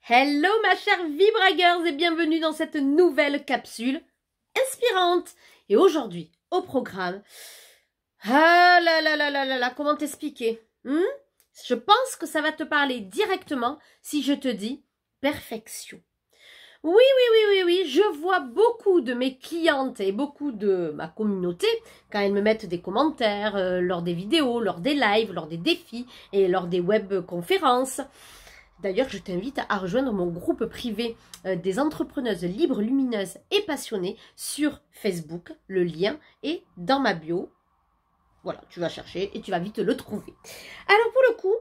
Hello ma chère Vibragueurs et bienvenue dans cette nouvelle capsule inspirante. Et aujourd'hui, au programme, comment t'expliquer Je pense que ça va te parler directement si je te dis perfection. Oui, je vois beaucoup de mes clientes et beaucoup de ma communauté, quand elles me mettent des commentaires lors des vidéos, lors des lives, lors des défis et lors des webconférences. D'ailleurs, je t'invite à rejoindre mon groupe privé des entrepreneuses libres, lumineuses et passionnées sur Facebook. Le lien est dans ma bio. Voilà, tu vas chercher et tu vas vite le trouver. Alors pour le coup,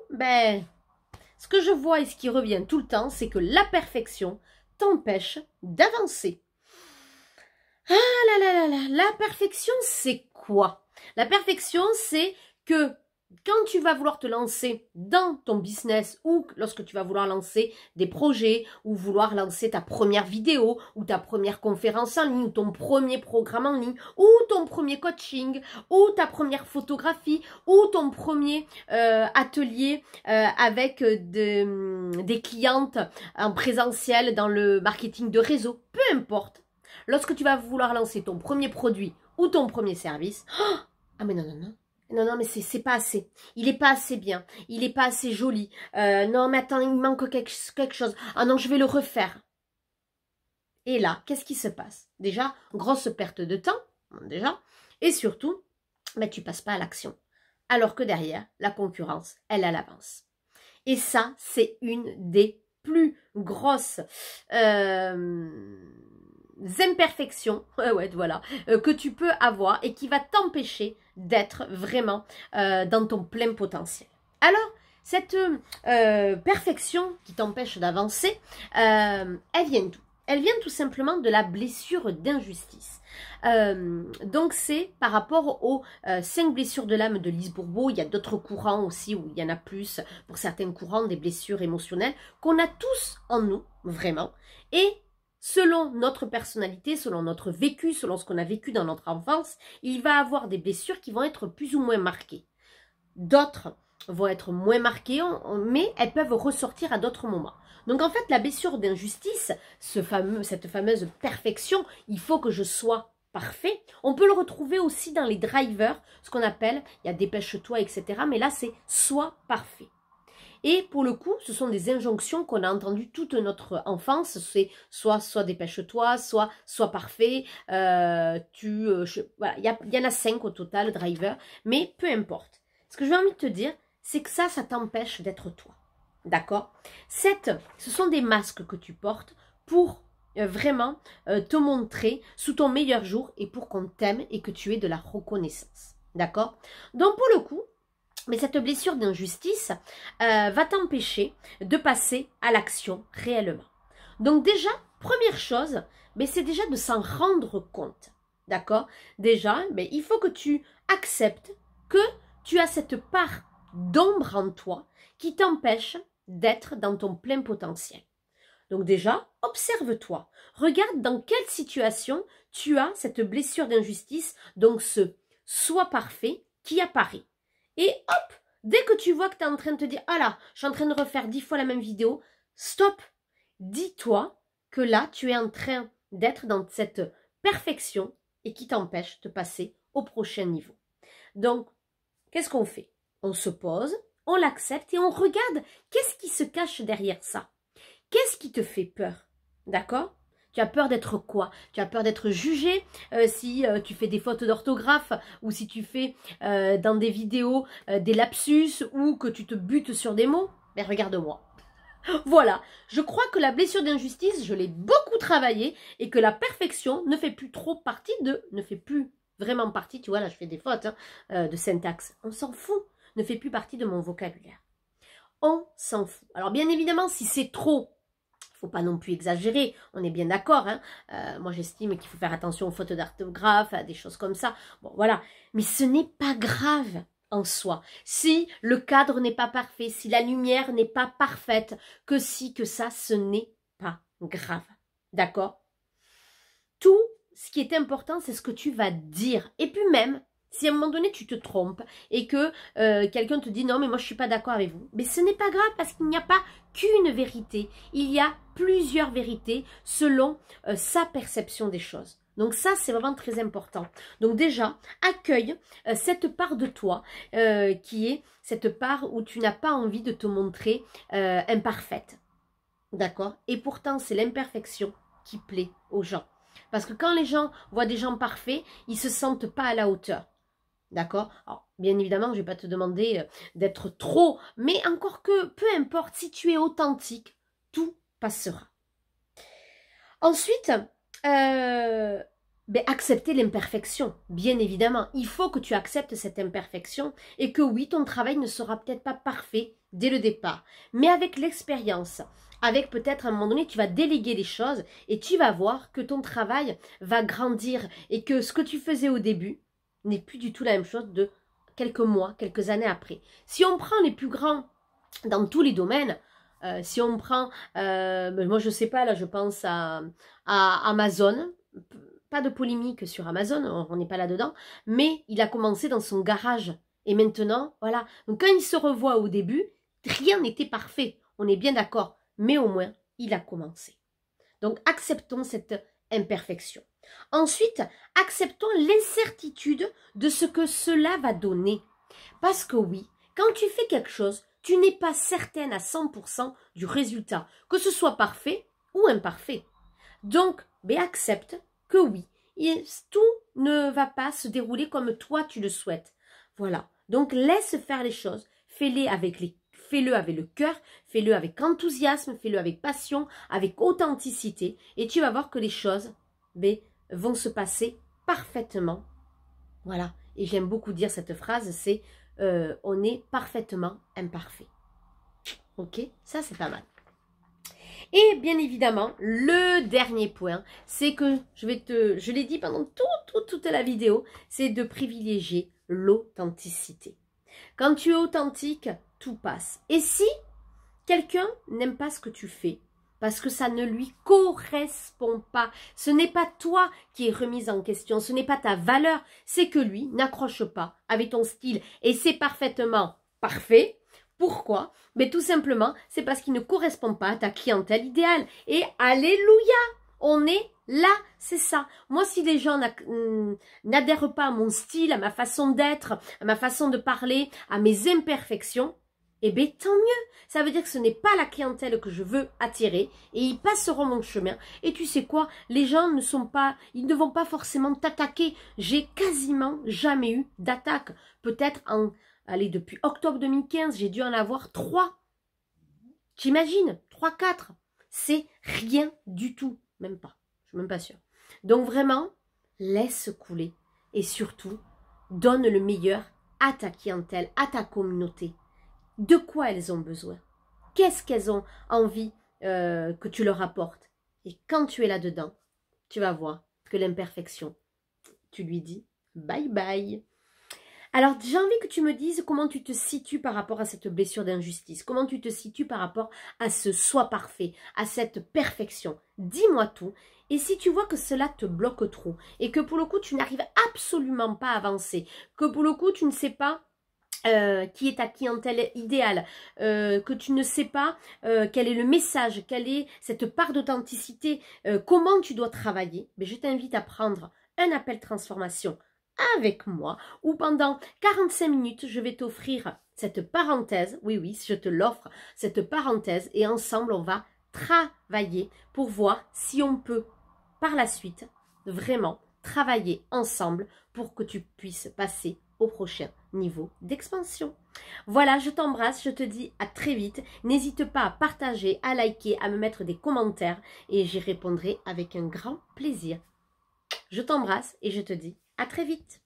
ce que je vois et ce qui revient tout le temps, c'est que la perfection t'empêche d'avancer. La perfection, c'est quoi? La perfection, c'est que quand tu vas vouloir te lancer dans ton business ou lorsque tu vas vouloir lancer des projets ou vouloir lancer ta première vidéo ou ta première conférence en ligne ou ton premier programme en ligne ou ton premier coaching ou ta première photographie ou ton premier atelier avec des clientes en présentiel dans le marketing de réseau, peu importe. Lorsque tu vas vouloir lancer ton premier produit ou ton premier service, ah mais non, mais c'est pas assez. Il est pas assez bien. Il est pas assez joli. Non, mais attends, il me manque quelque chose. Ah non, je vais le refaire. Et là, qu'est-ce qui se passe? Déjà, grosse perte de temps, déjà. Et surtout, tu passes pas à l'action. Alors que derrière, la concurrence, elle a l'avance. Et ça, c'est une des plus grosses imperfections que tu peux avoir et qui va t'empêcher d'être vraiment dans ton plein potentiel. Alors, cette perfection qui t'empêche d'avancer, elle vient d'où? Elle vient tout simplement de la blessure d'injustice. Donc c'est par rapport aux 5 blessures de l'âme de Lise Bourbeau. Il y a d'autres courants aussi où il y en a plus pour certains courants, des blessures émotionnelles qu'on a tous en nous, vraiment. Et selon notre personnalité, selon notre vécu, selon ce qu'on a vécu dans notre enfance, il va y avoir des blessures qui vont être plus ou moins marquées. D'autres vont être moins marquées, mais elles peuvent ressortir à d'autres moments. Donc en fait, la blessure d'injustice, cette fameuse perfection, il faut que je sois parfait. On peut le retrouver aussi dans les drivers, ce qu'on appelle, il y a dépêche-toi, etc. Mais là, c'est sois parfait. Et pour le coup, ce sont des injonctions qu'on a entendues toute notre enfance. C'est soit dépêche-toi, soit parfait. Voilà, il y en a 5 au total, driver. Mais peu importe. Ce que j'ai envie de te dire, c'est que ça t'empêche d'être toi. D'accord? Ce sont des masques que tu portes pour vraiment te montrer sous ton meilleur jour et pour qu'on t'aime et que tu aies de la reconnaissance. D'accord? Donc pour le coup, mais cette blessure d'injustice va t'empêcher de passer à l'action réellement. Donc déjà, première chose, c'est déjà de s'en rendre compte. D'accord? Déjà, il faut que tu acceptes que tu as cette part d'ombre en toi qui t'empêche d'être dans ton plein potentiel. Donc déjà, observe-toi. Regarde dans quelle situation tu as cette blessure d'injustice, donc ce « sois parfait » qui apparaît. Et hop, dès que tu vois que tu es en train de te dire « Ah là, je suis en train de refaire 10 fois la même vidéo », stop. Dis-toi que là, tu es en train d'être dans cette perfection et qui t'empêche de passer au prochain niveau. Donc, qu'est-ce qu'on fait? On se pose, on l'accepte et on regarde qu'est-ce qui se cache derrière ça. Qu'est-ce qui te fait peur? D'accord? Tu as peur d'être quoi? Tu as peur d'être jugé si tu fais des fautes d'orthographe ou si tu fais dans des vidéos des lapsus ou que tu te butes sur des mots? Mais regarde-moi. Voilà, je crois que la blessure d'injustice, je l'ai beaucoup travaillée et que la perfection ne fait plus vraiment partie, tu vois, là je fais des fautes de syntaxe. On s'en fout, ne fait plus partie de mon vocabulaire. On s'en fout. Alors bien évidemment, si c'est trop, faut pas non plus exagérer, on est bien d'accord. Moi, j'estime qu'il faut faire attention aux fautes d'orthographe, à des choses comme ça. Bon, voilà. Mais ce n'est pas grave en soi. Si le cadre n'est pas parfait, si la lumière n'est pas parfaite, que si, que ça, ce n'est pas grave. D'accord? Tout ce qui est important, c'est ce que tu vas dire. Et puis même, Si à un moment donné tu te trompes et que quelqu'un te dit non mais moi je suis pas d'accord avec vous, mais ce n'est pas grave parce qu'il n'y a pas qu'une vérité, il y a plusieurs vérités selon sa perception des choses. Donc ça c'est vraiment très important. Donc déjà accueille cette part de toi qui est cette part où tu n'as pas envie de te montrer imparfaite. D'accord? Et pourtant c'est l'imperfection qui plaît aux gens. Parce que quand les gens voient des gens parfaits, ils se sentent pas à la hauteur. D'accord? Alors, bien évidemment, je ne vais pas te demander d'être trop, mais encore que, peu importe, si tu es authentique, tout passera. Ensuite, accepter l'imperfection, bien évidemment. Il faut que tu acceptes cette imperfection et que oui, ton travail ne sera peut-être pas parfait dès le départ. Mais avec l'expérience, avec peut-être à un moment donné, tu vas déléguer les choses et tu vas voir que ton travail va grandir et que ce que tu faisais au début n'est plus du tout la même chose de quelques mois, quelques années après. Si on prend les plus grands dans tous les domaines, si on prend, moi je sais pas, là je pense à Amazon, pas de polémique sur Amazon, on n'est pas là-dedans, mais il a commencé dans son garage. Et maintenant, voilà. Donc quand il se revoit au début, rien n'était parfait, on est bien d'accord, mais au moins, il a commencé. Donc acceptons cette imperfection. Ensuite, acceptons l'incertitude de ce que cela va donner. Parce que oui, quand tu fais quelque chose, tu n'es pas certaine à 100% du résultat, que ce soit parfait ou imparfait. Donc, accepte que oui, tout ne va pas se dérouler comme toi tu le souhaites. Voilà. Donc, laisse faire les choses. Fais-le avec le cœur, fais-le avec enthousiasme, fais-le avec passion, avec authenticité. Et tu vas voir que les choses vont se passer parfaitement. Voilà. Et j'aime beaucoup dire cette phrase, c'est on est parfaitement imparfait. Ok? Ça, c'est pas mal. Et bien évidemment, le dernier point, c'est que je l'ai dit pendant toute la vidéo, c'est de privilégier l'authenticité. Quand tu es authentique, tout passe. Et si quelqu'un n'aime pas ce que tu fais, parce que ça ne lui correspond pas, ce n'est pas toi qui es remise en question, ce n'est pas ta valeur, c'est que lui n'accroche pas avec ton style. Et c'est parfaitement parfait. Pourquoi? Mais tout simplement, c'est parce qu'il ne correspond pas à ta clientèle idéale. Et alléluia, on est là, c'est ça. Moi, si les gens n'adhèrent pas à mon style, à ma façon d'être, à ma façon de parler, à mes imperfections, eh bien, tant mieux. Ça veut dire que ce n'est pas la clientèle que je veux attirer et ils passeront mon chemin. Et tu sais quoi? Les gens ils ne vont pas forcément t'attaquer. J'ai quasiment jamais eu d'attaque. Peut-être depuis octobre 2015, j'ai dû en avoir 3. T'imagines? 3, 4. C'est rien du tout. Même pas. Je suis même pas sûre. Donc vraiment, laisse couler. Et surtout, donne le meilleur à ta clientèle, à ta communauté. De quoi elles ont besoin? Qu'est-ce qu'elles ont envie que tu leur apportes? Et quand tu es là-dedans, tu vas voir que l'imperfection, tu lui dis bye bye. Alors, j'ai envie que tu me dises comment tu te situes par rapport à cette blessure d'injustice. Comment tu te situes par rapport à ce soi parfait, à cette perfection. Dis-moi tout. Et si tu vois que cela te bloque trop et que pour le coup, tu n'arrives absolument pas à avancer, que pour le coup, tu ne sais pas qui est ta clientèle idéale, que tu ne sais pas quel est le message, quelle est cette part d'authenticité, comment tu dois travailler, je t'invite à prendre un appel transformation avec moi, où pendant 45 minutes, je vais t'offrir cette parenthèse, oui, je te l'offre, cette parenthèse, et ensemble, on va travailler pour voir si on peut, par la suite, vraiment travailler ensemble pour que tu puisses passer au prochain niveau d'expansion. Voilà, je t'embrasse, je te dis à très vite. N'hésite pas à partager, à liker, à me mettre des commentaires et j'y répondrai avec un grand plaisir. Je t'embrasse et je te dis à très vite.